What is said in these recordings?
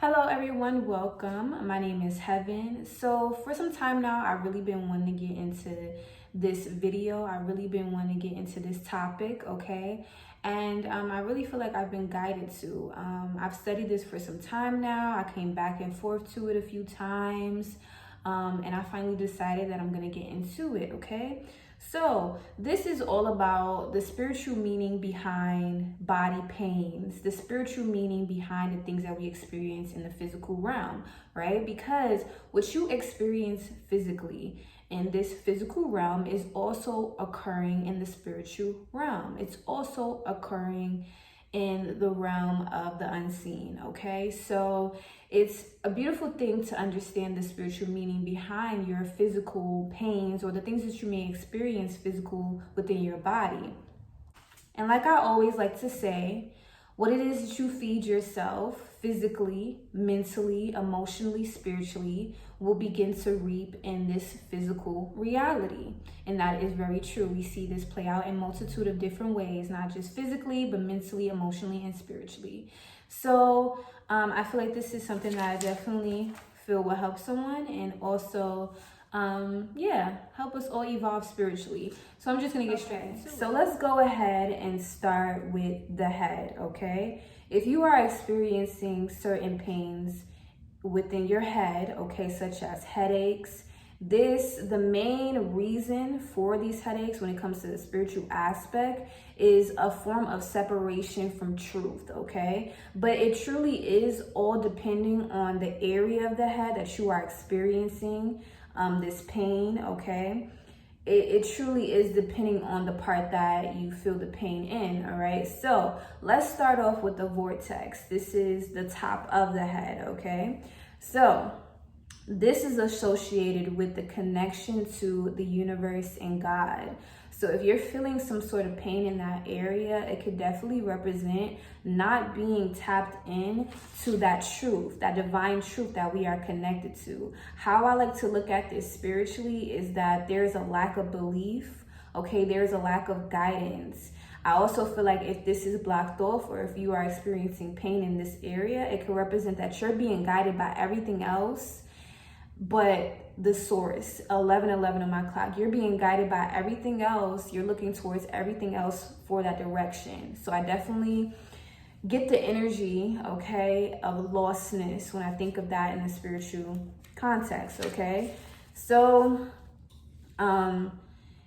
Hello everyone, welcome. My name is Heaven. So for some time now, I've really been wanting to get into this video. I've really been wanting to get into this topic, okay? And I really feel like I've been guided to. I've studied this for some time now. I came back and forth to it a few times. And I finally decided that I'm gonna get into it, okay? So this is all about the spiritual meaning behind body pains, the spiritual meaning behind the things that we experience in the physical realm, right? Because what you experience physically in this physical realm is also occurring in the spiritual realm. It's also occurring in the realm of the unseen, okay? So it's a beautiful thing to understand the spiritual meaning behind your physical pains or the things that you may experience physical within your body. And like I always like to say, what it is that you feed yourself physically, mentally, emotionally, spiritually will begin to reap in this physical reality. And that is very true. We see this play out in a multitude of different ways, not just physically, but mentally, emotionally, and spiritually. So I feel like this is something that I definitely feel will help someone and also help us all evolve spiritually. So I'm just gonna get straight into it. So let's go ahead and start with the head, okay? If you are experiencing certain pains within your head, okay, such as headaches, the main reason for these headaches when it comes to the spiritual aspect is a form of separation from truth, okay? But it truly is all depending on the area of the head that you are experiencing this pain, okay? It truly is depending on the part that you feel the pain in, all right? So let's start off with the vortex. This is the top of the head, okay? So this is associated with the connection to the universe and God. So if you're feeling some sort of pain in that area, it could definitely represent not being tapped in to that truth, that divine truth that we are connected to. How I like to look at this spiritually is that there's a lack of belief, okay? There's a lack of guidance. I also feel like if this is blocked off or if you are experiencing pain in this area, it could represent that you're being guided by everything else but the source. 11:11 on my clock, you're being guided by everything else. You're looking towards everything else for that direction. So I definitely get the energy, okay, of lostness when I think of that in the spiritual context, okay? So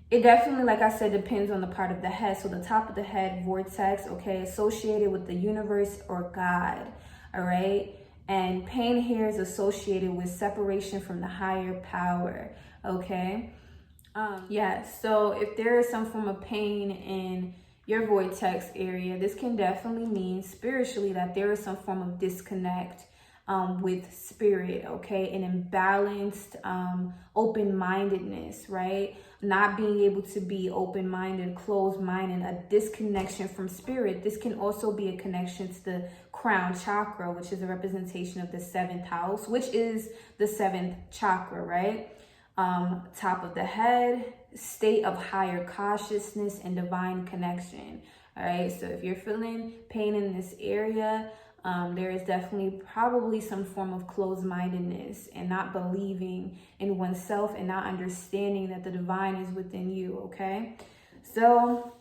it definitely, like I said, depends on the part of the head. So the top of the head, vortex, okay, associated with the universe or God, all right? And pain here is associated with separation from the higher power, okay? So if there is some form of pain in your vortex area, this can definitely mean spiritually that there is some form of disconnect with spirit, okay? An imbalanced open-mindedness, right? Not being able to be open-minded, closed-minded, a disconnection from spirit. This can also be a connection to the crown chakra, which is a representation of the 7th house, which is the 7th chakra, right? Top of the head, state of higher consciousness and divine connection. All right, so if you're feeling pain in this area, there is definitely probably some form of closed-mindedness and not believing in oneself and not understanding that the divine is within you, okay? So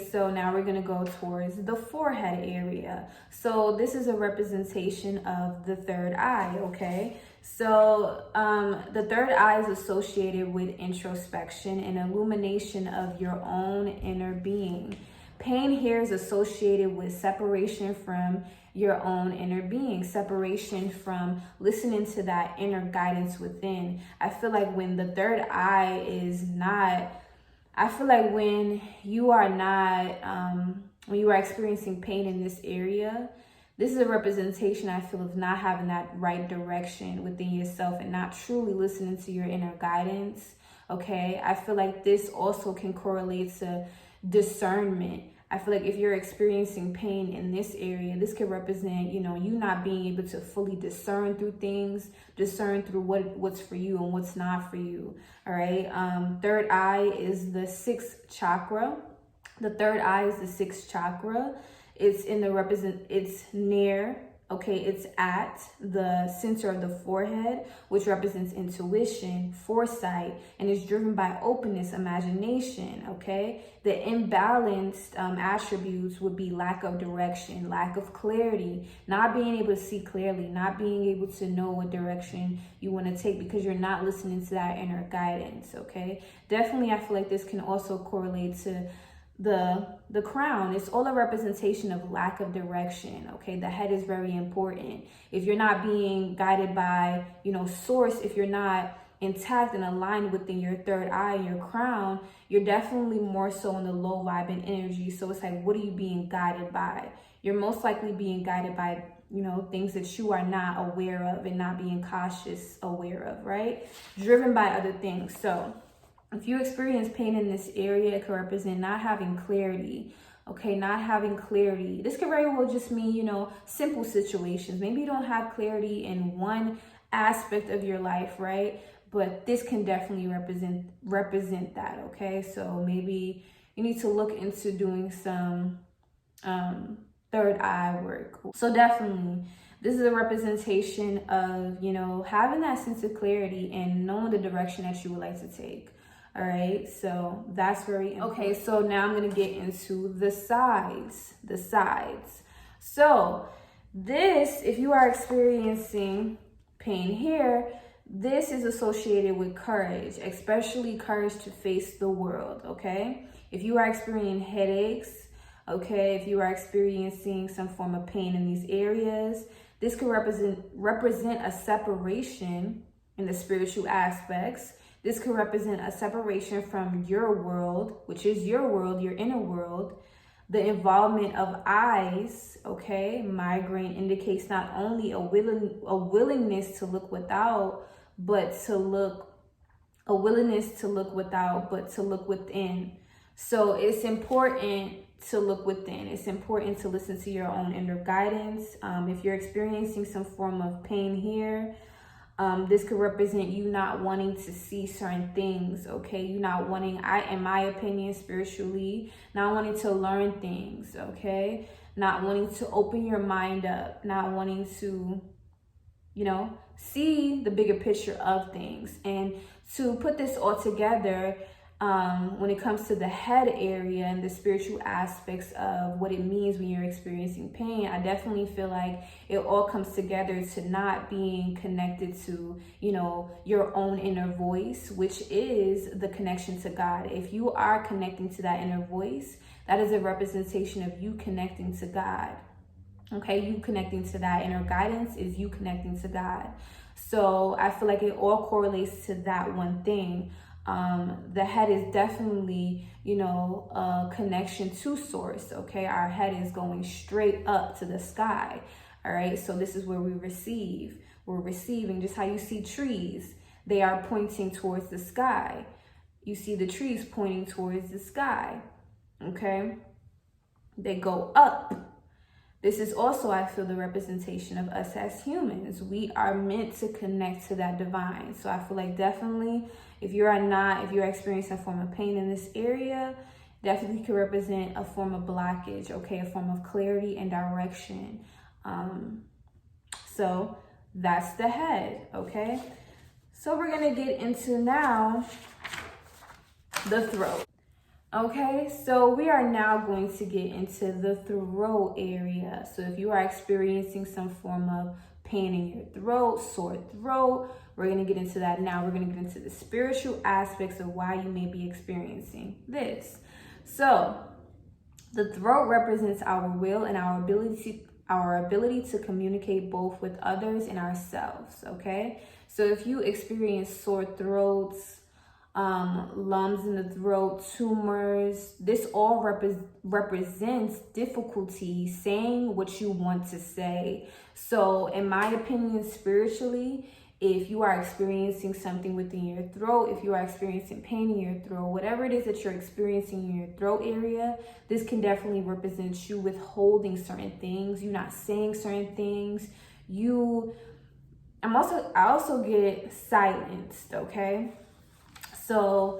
so now we're going to go towards the forehead area. So this is a representation of the third eye, okay? So the third eye is associated with introspection and illumination of your own inner being. Pain here is associated with separation from your own inner being, separation from listening to that inner guidance within. I feel like when the third eye is not, I feel like when you are not, when you are experiencing pain in this area, this is a representation, I feel, of not having that right direction within yourself and not truly listening to your inner guidance, okay? I feel like this also can correlate to discernment. I feel like if you're experiencing pain in this area, this could represent, you not being able to fully discern through things, discern through what's for you and what's not for you, all right? Third eye is the 6th chakra. The third eye is the 6th chakra. It's near Okay, it's at the center of the forehead, which represents intuition, foresight, and is driven by openness, imagination. Okay, the imbalanced attributes would be lack of direction, lack of clarity, not being able to see clearly, not being able to know what direction you want to take because you're not listening to that inner guidance. Okay, definitely, I feel like this can also correlate to the crown. It's all a representation of lack of direction. Okay, the head is very important. If you're not being guided by, source, if you're not intact and aligned within your third eye, your crown, you're definitely more so in the low vibe and energy. So it's like, what are you being guided by? You're most likely being guided by, things that you are not aware of and not being cautious aware of, right? Driven by other things. So if you experience pain in this area, it could represent not having clarity. Okay, not having clarity. This could very well just mean, simple situations. Maybe you don't have clarity in one aspect of your life, right? But this can definitely represent that, okay? So maybe you need to look into doing some third eye work. So definitely, this is a representation of, having that sense of clarity and knowing the direction that you would like to take. All right, so that's very important. Okay, so now I'm going to get into the sides. So this, if you are experiencing pain here, this is associated with courage, especially courage to face the world, okay? If you are experiencing headaches, okay, if you are experiencing some form of pain in these areas, this could represent a separation in the spiritual aspects. This could represent a separation from your world, which is your world, your inner world. The involvement of eyes, okay? Migraine indicates not only a willingness to look without, but to look within. So it's important to look within. It's important to listen to your own inner guidance. If you're experiencing some form of pain here, this could represent you not wanting to see certain things, okay? You not wanting, in my opinion, spiritually, not wanting to learn things, okay? Not wanting to open your mind up, not wanting to, see the bigger picture of things. And to put this all together, when it comes to the head area and the spiritual aspects of what it means when you're experiencing pain, I definitely feel like it all comes together to not being connected to, your own inner voice, which is the connection to God. If you are connecting to that inner voice, that is a representation of you connecting to God. Okay, you connecting to that inner guidance is you connecting to God. So I feel like it all correlates to that one thing. The head is definitely, a connection to source. Okay, our head is going straight up to the sky. All right, so this is where we receive. We're receiving, just how you see trees. They are pointing towards the sky. You see the trees pointing towards the sky. Okay, they go up. This is also, I feel, the representation of us as humans. We are meant to connect to that divine. So I feel like definitely, if you're experiencing a form of pain in this area, definitely could represent a form of blockage, okay? A form of clarity and direction. So that's the head, okay? So we're gonna get into now the throat. Okay, so we are now going to get into the throat area. So if you are experiencing some form of pain in your throat, sore throat, we're going to get into that now. We're going to get into the spiritual aspects of why you may be experiencing this. So the throat represents our will and our ability to communicate both with others and ourselves, okay? So if you experience sore throats, lumps in the throat, tumors, this all represents difficulty saying what you want to say. So in my opinion, spiritually, if you are experiencing something within your throat, if you are experiencing pain in your throat, whatever it is that you're experiencing in your throat area, this can definitely represent you withholding certain things, you not saying certain things. I also get silenced, okay? So,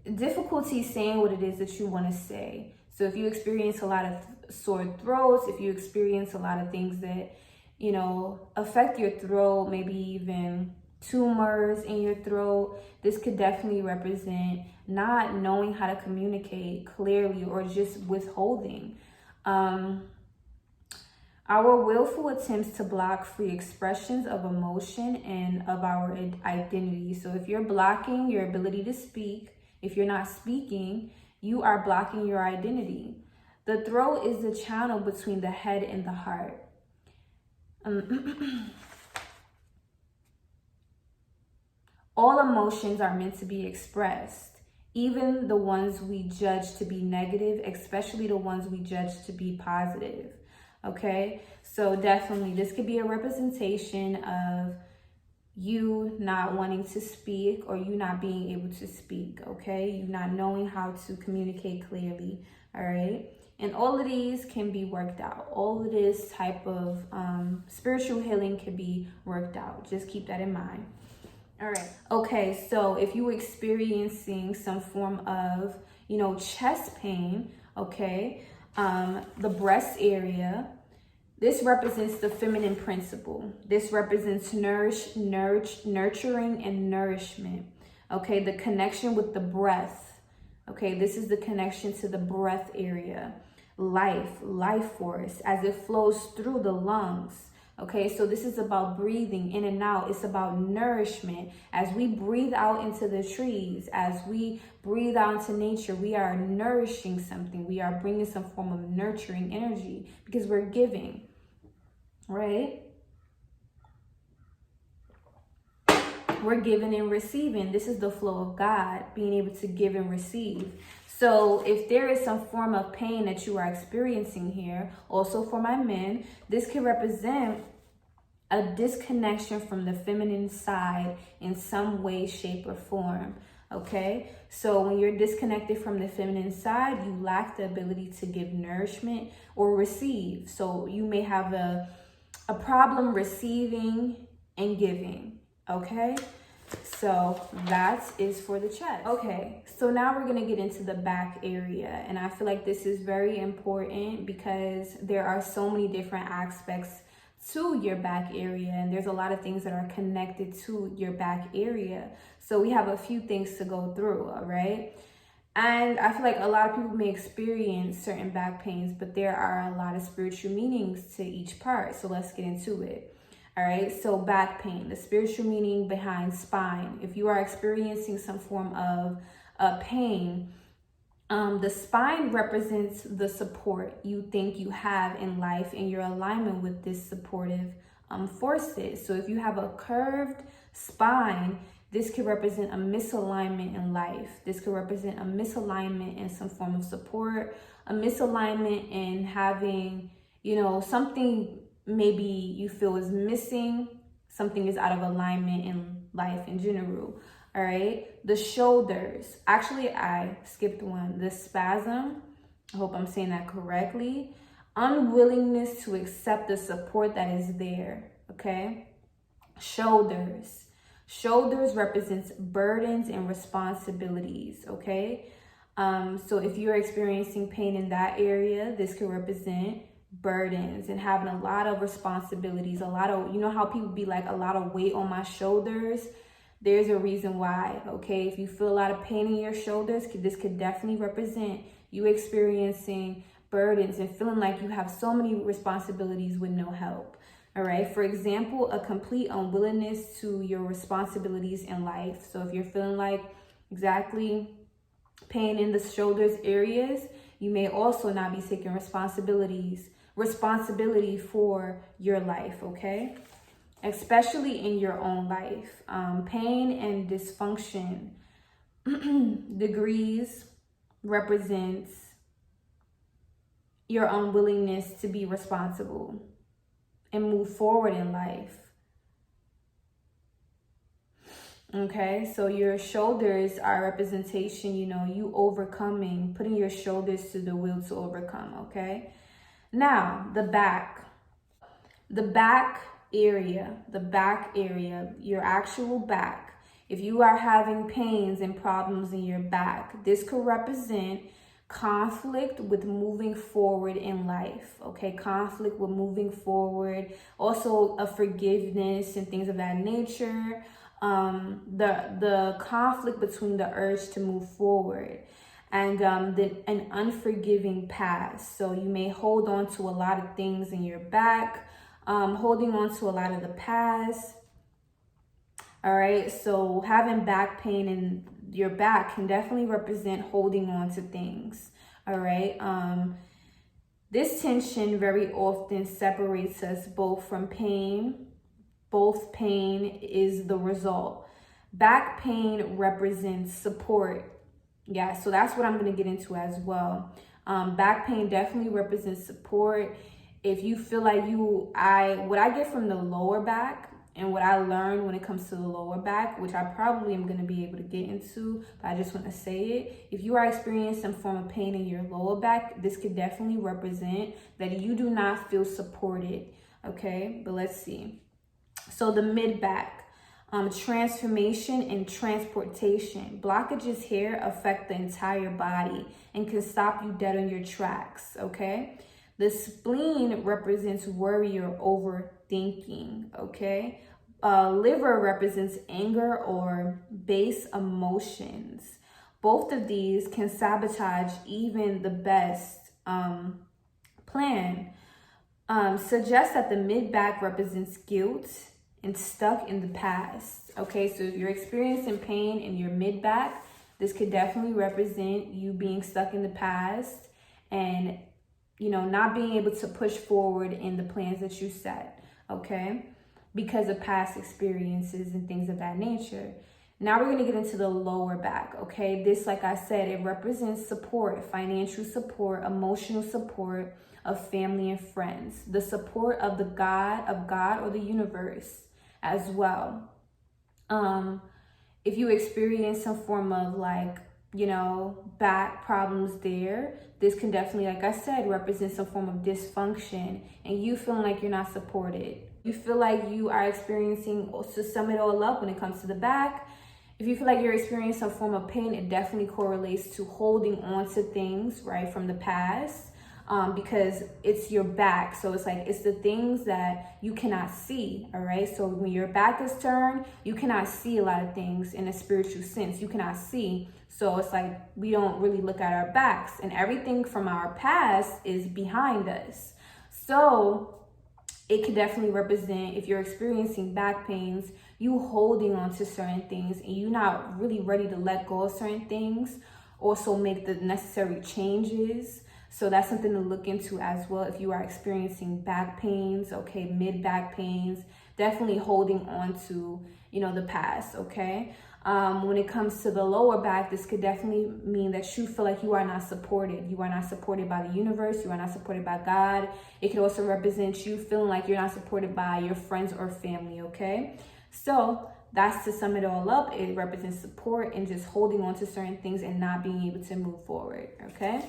difficulty saying what it is that you want to say. So if you experience a lot of sore throats, if you experience a lot of things that, you know, affect your throat, maybe even tumors in your throat, this could definitely represent not knowing how to communicate clearly or just withholding. Our willful attempts to block free expressions of emotion and of our identity. So if you're blocking your ability to speak, if you're not speaking, you are blocking your identity. The throat is the channel between the head and the heart. All emotions are meant to be expressed, even the ones we judge to be negative, especially the ones we judge to be positive. Okay, so definitely this could be a representation of you not wanting to speak or you not being able to speak. Okay, you not knowing how to communicate clearly. All right, and all of these can be worked out. All of this type of spiritual healing can be worked out. Just keep that in mind. All right. Okay, so if you're experiencing some form of, you know, chest pain, okay, the breast area, this represents the feminine principle. This represents nurturing and nourishment. Okay, the connection with the breath. Okay, this is the connection to the breath area. Life force as it flows through the lungs. Okay, so this is about breathing in and out. It's about nourishment. As we breathe out into the trees, as we breathe out into nature, we are nourishing something. We are bringing some form of nurturing energy because we're giving, right? We're giving and receiving. This is the flow of God, being able to give and receive. So if there is some form of pain that you are experiencing here, also for my men, this can represent a disconnection from the feminine side in some way, shape, or form. Okay, so when you're disconnected from the feminine side, you lack the ability to give nourishment or receive. So you may have a problem receiving and giving. Okay, so that is for the chest. Okay, so now we're gonna get into the back area, and I feel like this is very important because there are so many different aspects to your back area, and there's a lot of things that are connected to your back area. So we have a few things to go through, all right? And I feel like a lot of people may experience certain back pains, but there are a lot of spiritual meanings to each part. So let's get into it. All right, so back pain, the spiritual meaning behind spine. If you are experiencing some form of pain, the spine represents the support you think you have in life and your alignment with this supportive forces. So if you have a curved spine, this could represent a misalignment in life. This could represent a misalignment in some form of support, a misalignment in having, you know, something maybe you feel is missing, something is out of alignment in life in general. All right, the shoulders. Actually, I skipped one. The spasm. I hope I'm saying that correctly. Unwillingness to accept the support that is there. Okay. Shoulders. Shoulders represents burdens and responsibilities. Okay. So if you're experiencing pain in that area, this could represent burdens and having a lot of responsibilities. A lot of, you know how people be like, a lot of weight on my shoulders. There's a reason why, okay? If you feel a lot of pain in your shoulders, this could definitely represent you experiencing burdens and feeling like you have so many responsibilities with no help, all right? For example, a complete unwillingness to your responsibilities in life. So if you're feeling like exactly pain in the shoulders areas, you may also not be taking responsibility for your life, okay? Especially in your own life. Pain and dysfunction degrees represents your unwillingness to be responsible and move forward in life. Okay, so your shoulders are a representation, you know, you overcoming, putting your shoulders to the will to overcome, okay? Now, the back area, your actual back. If you are having pains and problems in your back, this could represent conflict with moving forward in life, okay? Conflict with moving forward, also a forgiveness and things of that nature. The conflict between the urge to move forward and an unforgiving past. So you may hold on to a lot of things in your back, holding on to a lot of the past. All right, so having back pain in your back can definitely represent holding on to things. All right, this tension very often separates us both from pain. Both pain is the result. Back pain represents support. Yeah, so that's what I'm going to get into as well. Back pain definitely represents support. If you feel like what I get from the lower back and what I learned when it comes to the lower back, which I probably am going to be able to get into, but I just want to say it. If you are experiencing some form of pain in your lower back, this could definitely represent that you do not feel supported. Okay, but let's see. So the mid back. Transformation and transportation. Blockages here affect the entire body and can stop you dead on your tracks, okay? The spleen represents worry or overthinking, okay? Liver represents anger or base emotions. Both of these can sabotage even the best plan. Suggests that the mid-back represents guilt and stuck in the past. Okay, so if you're experiencing pain in your mid-back, this could definitely represent you being stuck in the past and, you know, not being able to push forward in the plans that you set, okay, because of past experiences and things of that nature. Now we're going to get into the lower back, okay? This, like I said, it represents support, financial support, emotional support of family and friends, the support of God or the universe as well. If you experience some form of back problems there, this can definitely, like I said, represent some form of dysfunction and you feeling like you're not supported. You feel like you are experiencing, to sum it all up when it comes to the back, if you feel like you're experiencing some form of pain, it definitely correlates to holding on to things, right, from the past. Because it's your back. So it's the things that you cannot see, all right? So when your back is turned, you cannot see a lot of things in a spiritual sense. You cannot see. So it's like we don't really look at our backs and everything from our past is behind us. So it could definitely represent, if you're experiencing back pains, you holding on to certain things and you're not really ready to let go of certain things, also make the necessary changes. So that's something to look into as well. If you are experiencing back pains, okay, mid-back pains, definitely holding on to, the past, okay? When it comes to the lower back, this could definitely mean that you feel like you are not supported. You are not supported by the universe. You are not supported by God. It could also represent you feeling like you're not supported by your friends or family, okay? So that's, to sum it all up, it represents support and just holding on to certain things and not being able to move forward, okay?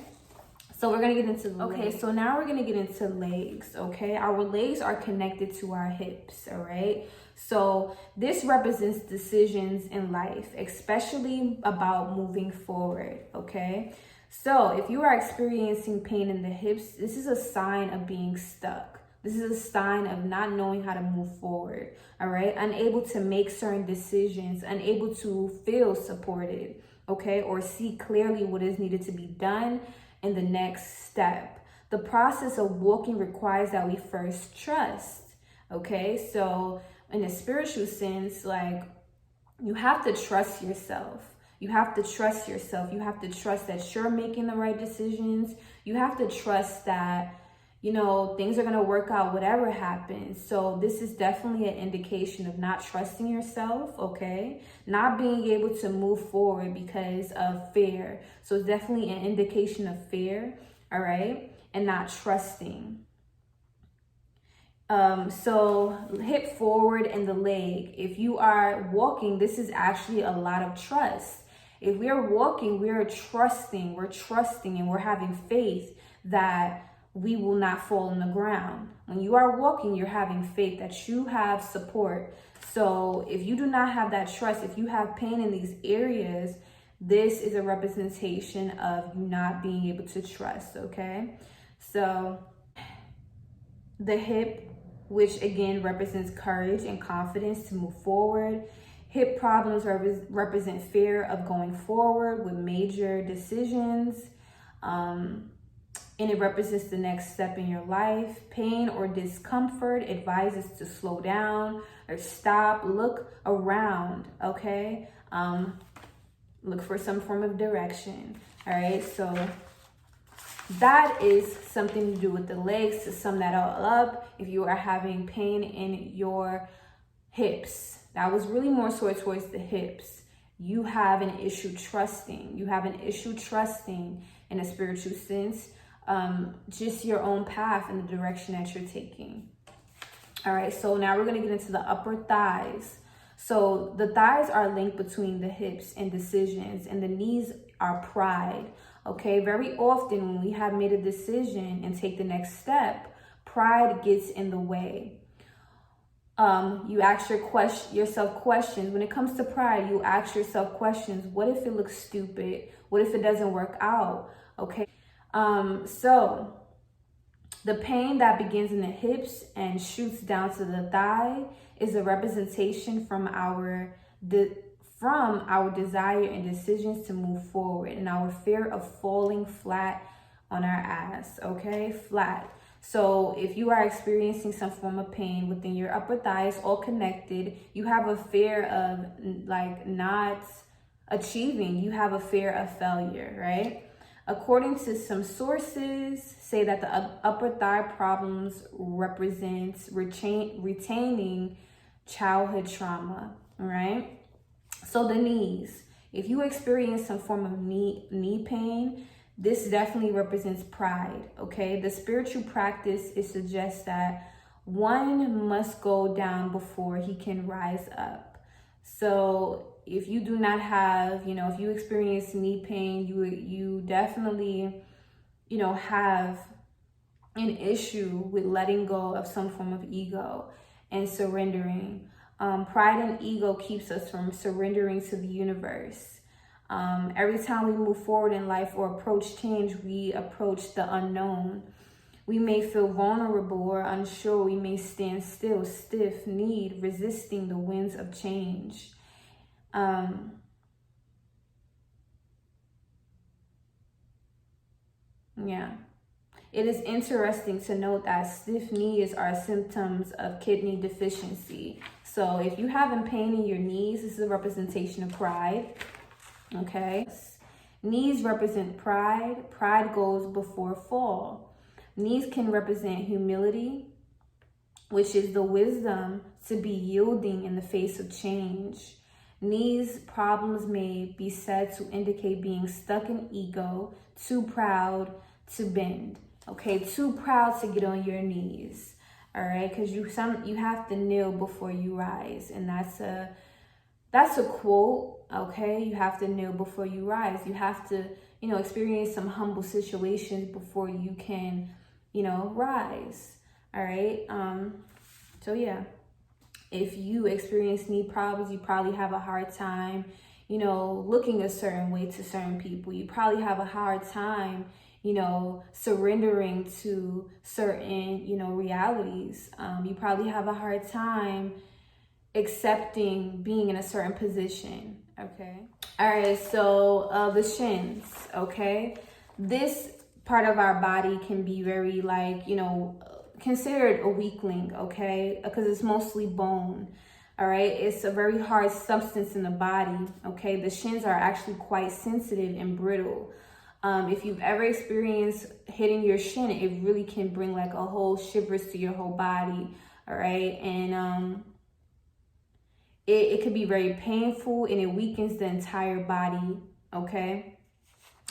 So we're going to get into the legs. So now we're going to get into legs, okay? Our legs are connected to our hips, all right? So this represents decisions in life, especially about moving forward, okay? So if you are experiencing pain in the hips, this is a sign of being stuck. This is a sign of not knowing how to move forward, all right? Unable to make certain decisions, unable to feel supported, okay? Or see clearly what is needed to be done in the next step. The process of walking requires that we first trust, okay? So in a spiritual sense, you have to trust yourself. You have to trust yourself. You have to trust that you're making the right decisions. You have to trust that, things are going to work out whatever happens. So this is definitely an indication of not trusting yourself, okay? Not being able to move forward because of fear. So it's definitely an indication of fear, all right? And not trusting. So hip forward and the leg. If you are walking, this is actually a lot of trust. If we are walking, we're trusting and we're having faith that we will not fall on the ground. When you are walking, you're having faith that you have support. So if you do not have that trust, if you have pain in these areas, this is a representation of you not being able to trust, okay? So the hip, which again represents courage and confidence to move forward. Hip problems represent fear of going forward with major decisions. And it represents the next step in your life. Pain or discomfort advises to slow down or stop, look around, okay? Look for some form of direction, all right? So that is something to do with the legs. To sum that all up, if you are having pain in your hips, that was really more so towards the hips. You have an issue trusting. You have an issue trusting in a spiritual sense, just your own path and the direction that you're taking. All right, so now we're going to get into the upper thighs. So the thighs are linked between the hips and decisions, and the knees are pride. Okay, very often when we have made a decision and take the next step, pride gets in the way. You ask yourself questions. When it comes to pride, you ask yourself questions. What if it looks stupid? What if it doesn't work out? Okay. So the pain that begins in the hips and shoots down to the thigh is a representation from our desire and decisions to move forward and our fear of falling flat on our ass, okay? Flat. So if you are experiencing some form of pain within your upper thighs, all connected, you have a fear of like not achieving, you have a fear of failure, right? According to some sources, say that the upper thigh problems represents retaining childhood trauma, all right? So the knees, if you experience some form of knee pain, this definitely represents pride, okay? The spiritual practice, it suggests that one must go down before he can rise up. So if you do not have, if you experience knee pain, you definitely, have an issue with letting go of some form of ego and surrendering. Pride and ego keeps us from surrendering to the universe. Every time we move forward in life or approach change, we approach the unknown. We may feel vulnerable or unsure. We may stand still, stiff-kneed, resisting the winds of change. Yeah. It is interesting to note that stiff knees are symptoms of kidney deficiency. So if you're having pain in your knees, this is a representation of pride. Okay. Knees represent pride. Pride goes before fall. Knees can represent humility, which is the wisdom to be yielding in the face of change. Knees problems may be said to indicate being stuck in ego, too proud to bend. Okay, too proud to get on your knees. All right, because you have to kneel before you rise, and that's a quote. Okay, you have to kneel before you rise. You have to experience some humble situations before you can rise. All right. So yeah, if you experience knee problems, you probably have a hard time looking a certain way to certain people. You probably have a hard time surrendering to certain, realities. You probably have a hard time accepting being in a certain position, okay? All right, so the shins, okay? This part of our body can be very considered a weakling, okay? Because it's mostly bone, all right? It's a very hard substance in the body, okay? The shins are actually quite sensitive and brittle. If you've ever experienced hitting your shin, it really can bring like a whole shivers to your whole body, all right? And it could be very painful and it weakens the entire body, okay?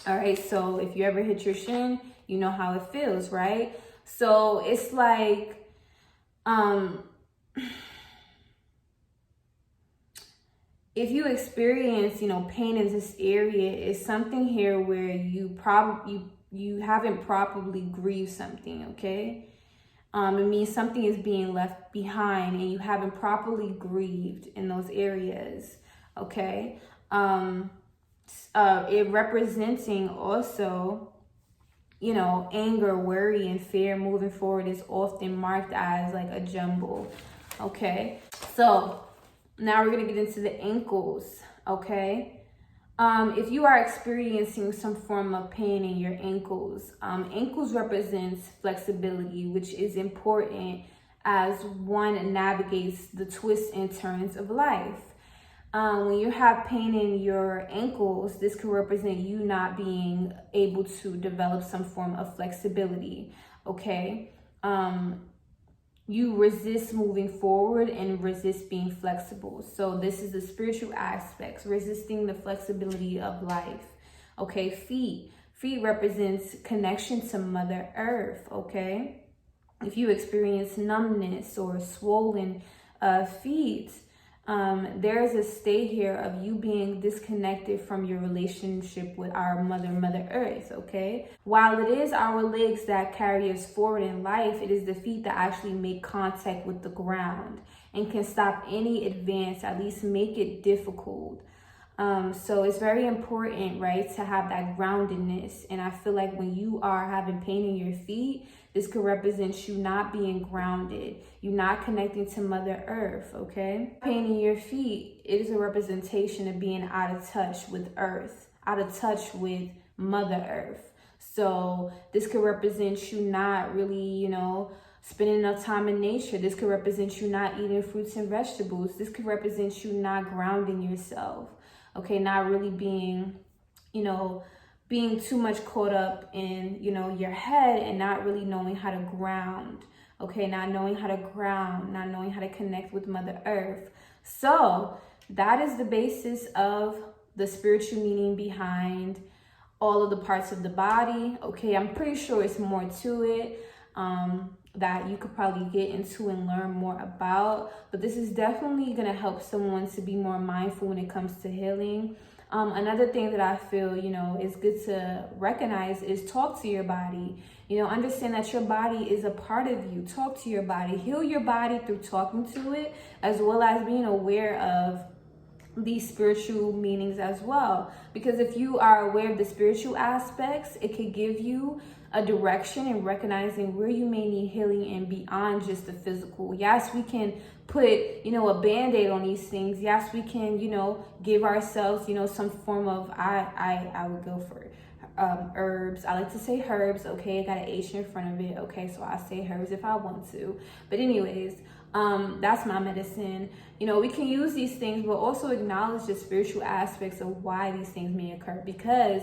All right, so if you ever hit your shin, you know how it feels, right? So it's like, if you experience, pain in this area, it's something here where you haven't properly grieved something, okay? It means something is being left behind and you haven't properly grieved in those areas, okay? it representing also, you know, anger, worry, and fear moving forward is often marked as like a jumble. Okay, so now we're gonna get into the ankles. Okay, if you are experiencing some form of pain in your ankles, ankles represents flexibility, which is important as one navigates the twists and turns of life. When you have pain in your ankles, this could represent you not being able to develop some form of flexibility, okay? You resist moving forward and resist being flexible. So this is the spiritual aspects, resisting the flexibility of life, okay? Feet represents connection to Mother Earth, okay? If you experience numbness or swollen feet, there's a state here of you being disconnected from your relationship with our Mother Earth, okay? While it is our legs that carry us forward in life, it is the feet that actually make contact with the ground and can stop any advance, at least make it difficult. So it's very important, right, to have that groundedness. And I feel like when you are having pain in your feet, this could represent you not being grounded, you not connecting to Mother Earth, okay? Pain in your feet, it is a representation of being out of touch with Earth, out of touch with Mother Earth. So this could represent you not really, you know, spending enough time in nature. This could represent you not eating fruits and vegetables. This could represent you not grounding yourself. Okay, not really being, you know, being too much caught up in, you know, your head and not really knowing how to ground. Okay, not knowing how to ground, not knowing how to connect with Mother Earth. So that is the basis of the spiritual meaning behind all of the parts of the body. Okay, I'm pretty sure it's more to it that you could probably get into and learn more about, but this is definitely going to help someone to be more mindful when it comes to healing. Another thing that I feel, you know, is good to recognize is talk to your body. You know, understand that your body is a part of you. Talk to your body, heal your body through talking to it, as well as being aware of these spiritual meanings as well. Because if you are aware of the spiritual aspects, it could give you a direction in recognizing where you may need healing and beyond just the physical. Yes, we can put, you know, a band-aid on these things. Yes, we can, you know, give ourselves, you know, some form of, I would go for herbs. I like to say herbs. Okay, I got an H in front of it. Okay, so I say herbs if I want to. But anyways, that's my medicine. You know, we can use these things, but also acknowledge the spiritual aspects of why these things may occur, because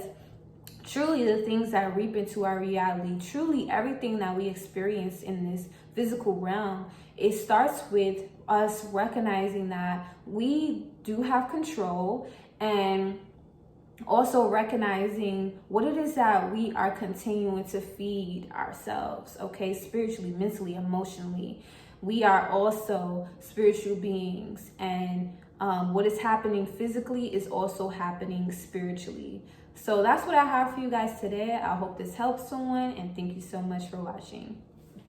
truly the things that reap into our reality, truly everything that we experience in this physical realm, it starts with us recognizing that we do have control, and also recognizing what it is that we are continuing to feed ourselves, okay, spiritually, mentally, emotionally. We are also spiritual beings, and what is happening physically is also happening spiritually. So that's what I have for you guys today. I hope this helps someone, and thank you so much for watching.